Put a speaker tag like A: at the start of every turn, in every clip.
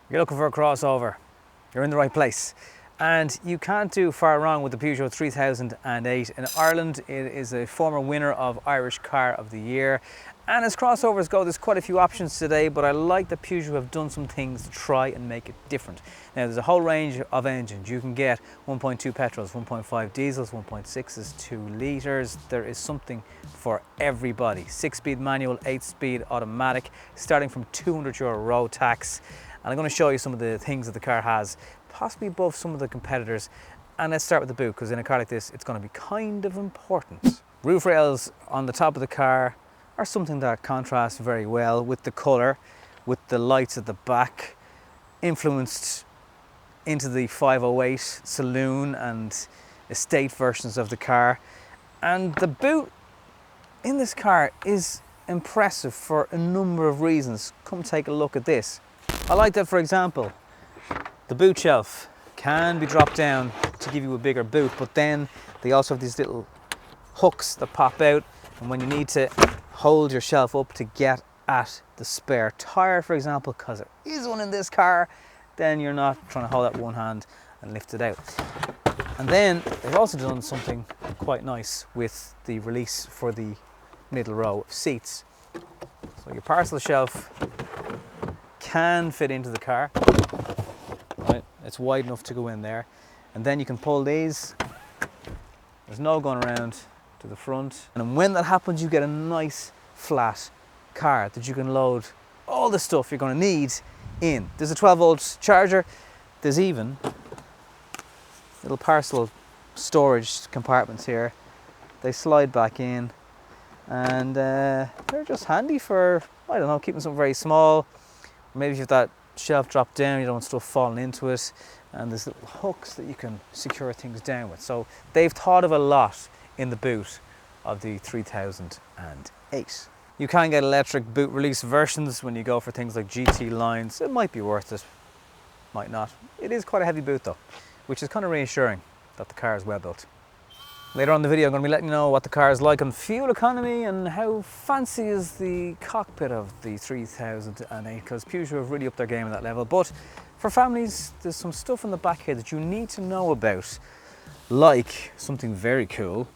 A: You're looking for a crossover, you're in the right place. And you can't do far wrong with the Peugeot 3008. In Ireland, it is a former winner of Irish Car of the Year. And as crossovers go, there's quite a few options today, but I like that Peugeot have done some things to try and make it different. Now, there's a whole range of engines. You can get 1.2 petrols, 1.5 diesels, 1.6s, 2 litres. There is something for everybody. 6-speed manual, 8-speed automatic, starting from €200 road tax. And I'm going to show you some of the things that the car has, possibly above some of the competitors. And let's start with the boot, because in a car like this, it's going to be kind of important. Roof rails on the top of the car are something that contrasts very well with the colour, with the lights at the back, influenced into the 508 saloon and estate versions of the car. And the boot in this car is impressive for a number of reasons. Come take a look at this. I like that, for example, the boot shelf can be dropped down to give you a bigger boot, but then they also have these little hooks that pop out, and when you need to hold your shelf up to get at the spare tire, for example, because there is one in this car, then you're not trying to hold that one hand and lift it out. And then they've also done something quite nice with the release for the middle row of seats. So your parcel shelf can fit into the car, right? It's wide enough to go in there, and then you can pull these. There's no going around to the front, and when that happens, you get a nice flat car that you can load all the stuff you're going to need in. There's a 12-volt charger. There's even little parcel storage compartments here. They slide back in, and they're just handy for, I don't know, keeping something very small. Maybe if you've that shelf dropped down, you don't want stuff falling into it, and there's little hooks that you can secure things down with. So they've thought of a lot in the boot of the 3008. You can get electric boot release versions when you go for things like GT lines. It might be worth it, might not. It is quite a heavy boot though, which is kind of reassuring that the car is well built. Later on in the video, I'm going to be letting you know what the car is like on fuel economy and how fancy is the cockpit of the 3008, because Peugeot have really upped their game at that level. But for families, there's some stuff in the back here that you need to know about, like something very cool.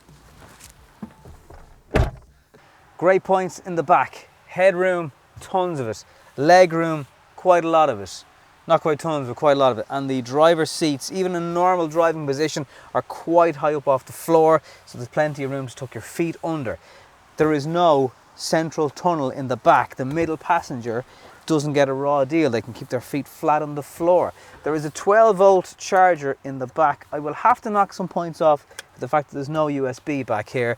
A: Great points in the back. Headroom, tons of it. Leg room, quite a lot of it. Not quite tons, but quite a lot of it. And the driver's seats, even in normal driving position, are quite high up off the floor, so there's plenty of room to tuck your feet under. There is no central tunnel in the back. The middle passenger doesn't get a raw deal. They can keep their feet flat on the floor. There is a 12-volt charger in the back. I will have to knock some points off for the fact that there's no USB back here.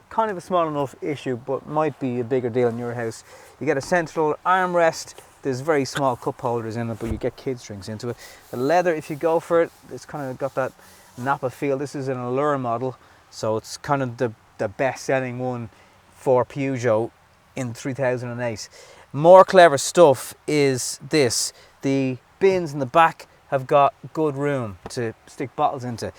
A: Kind of a small enough issue, but might be a bigger deal in your house. You get a central armrest. There's very small cup holders in it, but you get kids drinks into it. The leather, if you go for it, it's kind of got that Napa feel. This is an Allure model, so it's kind of the best-selling one for Peugeot in 3008. More clever stuff is this. The bins in the back have got good room to stick bottles into.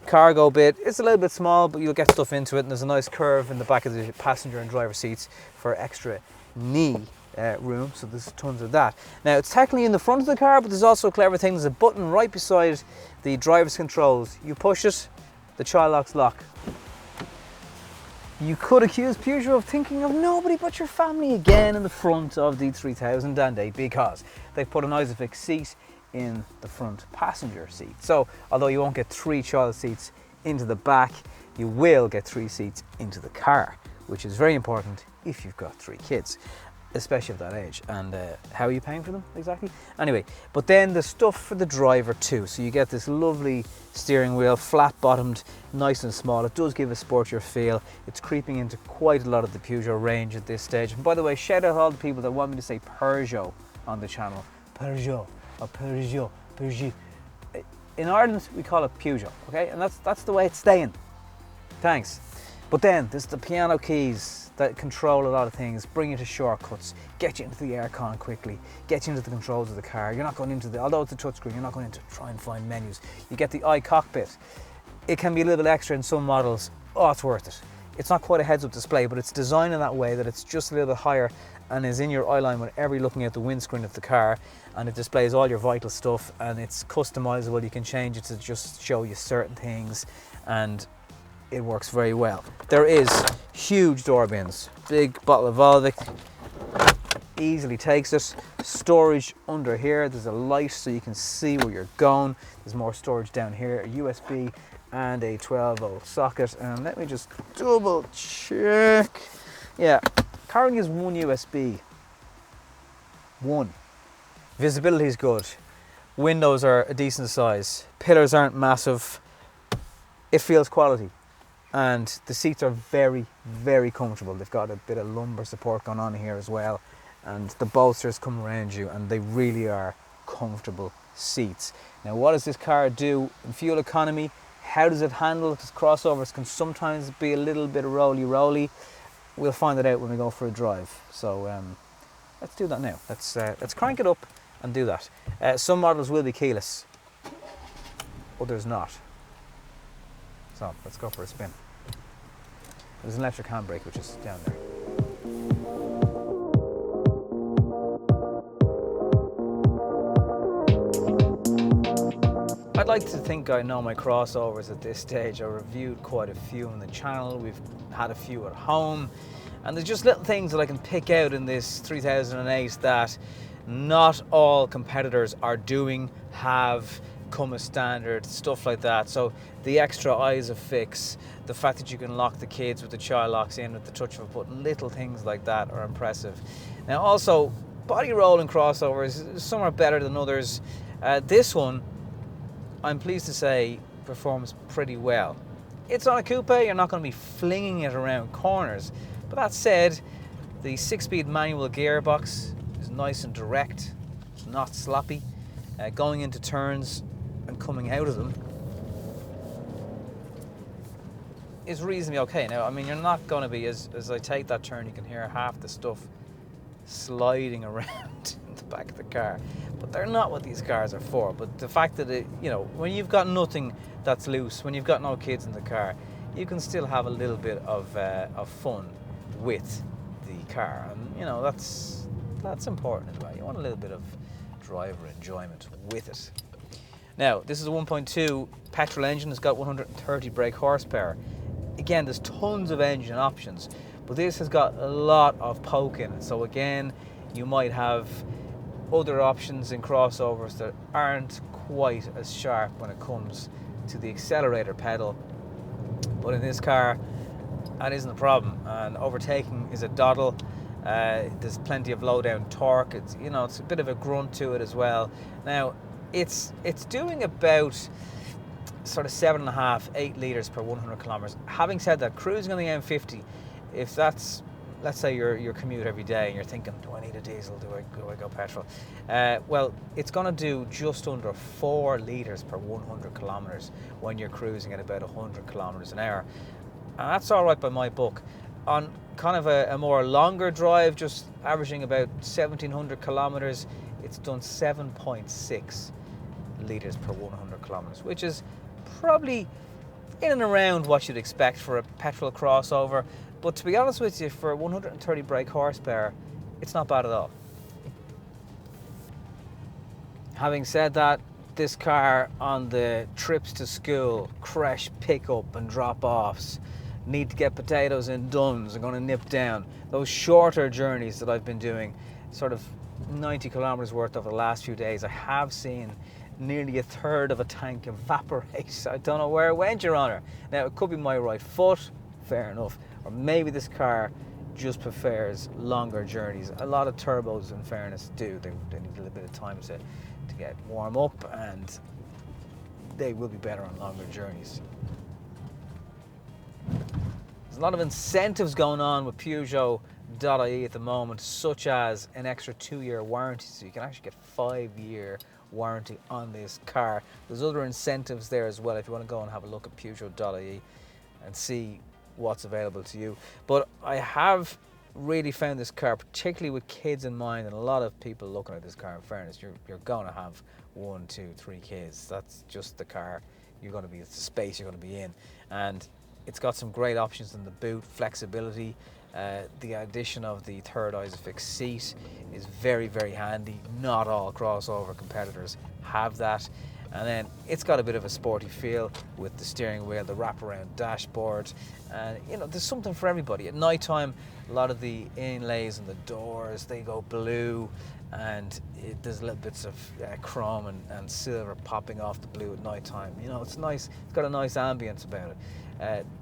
A: Cargo bit, it's a little bit small, but you'll get stuff into it, and there's a nice curve in the back of the passenger and driver seats for extra knee room, so there's tons of that. Now, it's technically in the front of the car, but there's also a clever thing. There's a button right beside the driver's controls. You push it, the child locks lock. You could accuse Peugeot of thinking of nobody but your family again in the front of the 3008, because they've put an Isofix seat in the front passenger seat. So although you won't get 3 child seats into the back, you will get 3 seats into the car, which is very important if you've got 3 kids, especially of that age. And how are you paying for them exactly? Anyway, but then the stuff for the driver too. So you get this lovely steering wheel, flat bottomed, nice and small. It does give a sportier feel. It's creeping into quite a lot of the Peugeot range at this stage. And by the way, shout out all the people that want me to say Peugeot on the channel. Peugeot or Peugeot, Peugeot. In Ireland we call it Peugeot, okay? And that's the way it's staying. Thanks. But then there's the piano keys that control a lot of things, bring you to shortcuts, get you into the aircon quickly, get you into the controls of the car. You're not going into although it's a touchscreen, you're not going to try and find menus. You get the iCockpit. It can be a little extra in some models. Oh, it's worth it. It's not quite a heads-up display, but it's designed in that way that it's just a little bit higher and is in your eye line whenever you're looking at the windscreen of the car, and it displays all your vital stuff, and it's customizable. You can change it to just show you certain things, and it works very well. There is huge door bins, big bottle of Volvic, easily takes it. Storage under here, there's a light so you can see where you're going. There's more storage down here, a USB and a 12-volt socket. And let me just double check. Yeah, car only has one USB. One. Visibility is good. Windows are a decent size. Pillars aren't massive. It feels quality. And the seats are very, very comfortable. They've got a bit of lumbar support going on here as well. And the bolsters come around you, and they really are comfortable seats. Now, what does this car do in fuel economy? How does it handle? Because crossovers can sometimes be a little bit roly-roly. We'll find it out when we go for a drive. So let's do that now. Let's crank it up and do that. Some models will be keyless, others not. So let's go for a spin. There's an electric handbrake which is down there. I'd like to think I know my crossovers at this stage. I reviewed quite a few on the channel. We've had a few at home. And there's just little things that I can pick out in this 3008 that not all competitors are doing, have come as standard, stuff like that. So the extra ISOFIX, the fact that you can lock the kids with the child locks in with the touch of a button, little things like that are impressive. Now also, body roll in crossovers, some are better than others. This one, I'm pleased to say, performs pretty well. It's on a coupe, you're not going to be flinging it around corners. But that said, the 6-speed manual gearbox is nice and direct, it's not sloppy. Going into turns and coming out of them is reasonably okay. Now, I mean, you're not going to be, as I take that turn, you can hear half the stuff sliding around in the back of the car. But they're not what these cars are for. But the fact that it, you know, when you've got nothing that's loose, when you've got no kids in the car, you can still have a little bit of fun with the car, and you know that's important as well. You want a little bit of driver enjoyment with it. Now, this is a 1.2 petrol engine. It's got 130 brake horsepower. Again, there's tons of engine options, but this has got a lot of poke in it. So again, you might have other options in crossovers that aren't quite as sharp when it comes to the accelerator pedal, but in this car that isn't a problem, and overtaking is a doddle. There's plenty of low down torque. It's, you know, it's a bit of a grunt to it as well. Now it's doing about sort of 7.5, 8 litres per 100 kilometers. Having said that, cruising on the M50, if that's, let's say your commute every day and you're thinking, do I need a diesel, do I go petrol? Well, it's going to do just under 4 litres per 100 kilometers when you're cruising at about 100 kilometers an hour. And that's all right by my book. On kind of a more longer drive, just averaging about 1,700 kilometers, it's done 7.6 litres per 100 kilometers, which is probably in and around what you'd expect for a petrol crossover. But to be honest with you, for 130 brake horsepower, it's not bad at all. Having said that, this car on the trips to school, crash pickup and drop-offs, need to get potatoes in Duns, I'm going to nip down. Those shorter journeys that I've been doing, sort of 90 kilometers worth over the last few days, I have seen nearly a third of a tank evaporate. I don't know where it went, Your Honour. Now, it could be my right foot, fair enough, or maybe this car just prefers longer journeys. A lot of turbos, in fairness, do. They need a little bit of time to get warm up, and they will be better on longer journeys. There's a lot of incentives going on with Peugeot.ie at the moment, such as an extra 2-year warranty, so you can actually get 5-year warranty on this car. There's other incentives there as well if you want to go and have a look at Peugeot.ie and see what's available to you. But I have really found this car, particularly with kids in mind, and a lot of people looking at this car, in fairness, you're going to have 1, 2, 3 kids. That's just the car you're going to be, it's the space you're going to be in. And It's got some great options in the boot, flexibility. The addition of the third ISOFIX seat is very, very handy. Not all crossover competitors have that. And then it's got a bit of a sporty feel with the steering wheel, the wraparound dashboard, and you know, there's something for everybody. At night time, a lot of the inlays and the doors, they go blue, and there's little bits of chrome and silver popping off the blue at night time. You know, it's nice. It's got a nice ambience about it.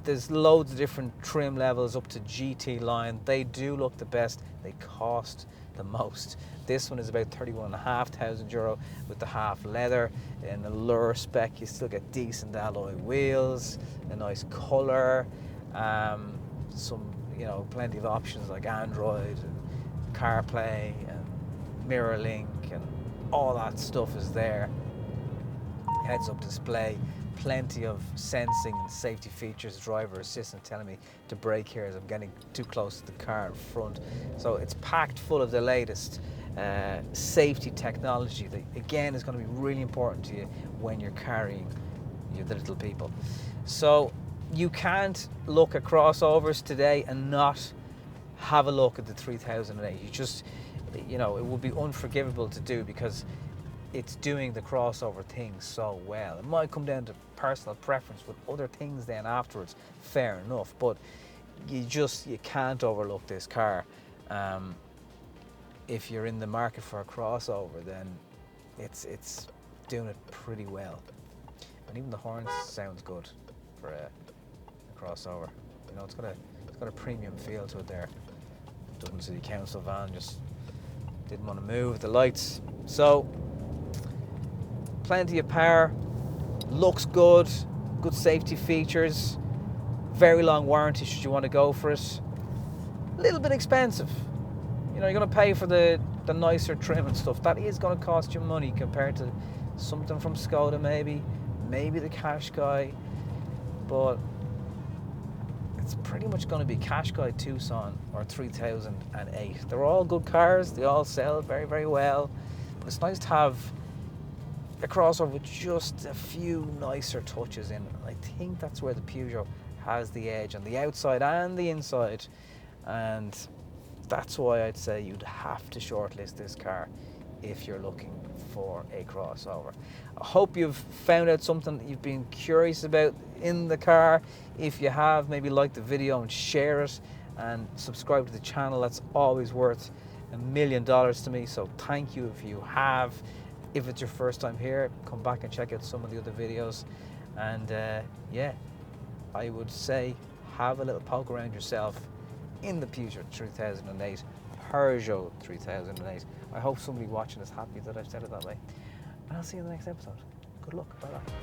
A: There's loads of different trim levels up to GT line. They do look the best. They cost the most. This one is about €31,500 with the half leather. In the Allure spec, you still get decent alloy wheels, a nice colour, some, you know, plenty of options like Android and CarPlay and MirrorLink and all that stuff is there. Heads-up display, plenty of sensing and safety features, driver assistant telling me to brake here as I'm getting too close to the car in front. So it's packed full of the latest safety technology that again is going to be really important to you when you're carrying the little people. So you can't look at crossovers today and not have a look at the 3008. You just, you know, it would be unforgivable to do because it's doing the crossover thing so well. It might come down to personal preference with other things then afterwards, fair enough, but you can't overlook this car. If you're in the market for a crossover, then it's doing it pretty well. And even the horns sounds good for a crossover. You know, it's got a premium feel to it there. Dublin City Council van, just didn't want to move the lights. So plenty of power, looks good, good safety features, very long warranty should you want to go for it. A little bit expensive. You know, you're going to pay for the nicer trim and stuff. That is going to cost you money compared to something from Skoda maybe the Qashqai, but it's pretty much going to be Qashqai, Tucson or 3008. They're all good cars, they all sell very, very well, but it's nice to have a crossover with just a few nicer touches in it. I think that's where the Peugeot has the edge on the outside and the inside, and that's why I'd say you'd have to shortlist this car if you're looking for a crossover. I hope you've found out something that you've been curious about in the car. If you have, maybe like the video and share it and subscribe to the channel. That's always worth $1 million to me, so thank you if you have. If it's your first time here, come back and check out some of the other videos. And yeah, I would say have a little poke around yourself in the Peugeot 3008, Peugeot 3008. I hope somebody watching is happy that I've said it that way. And I'll see you in the next episode. Good luck. Bye-bye.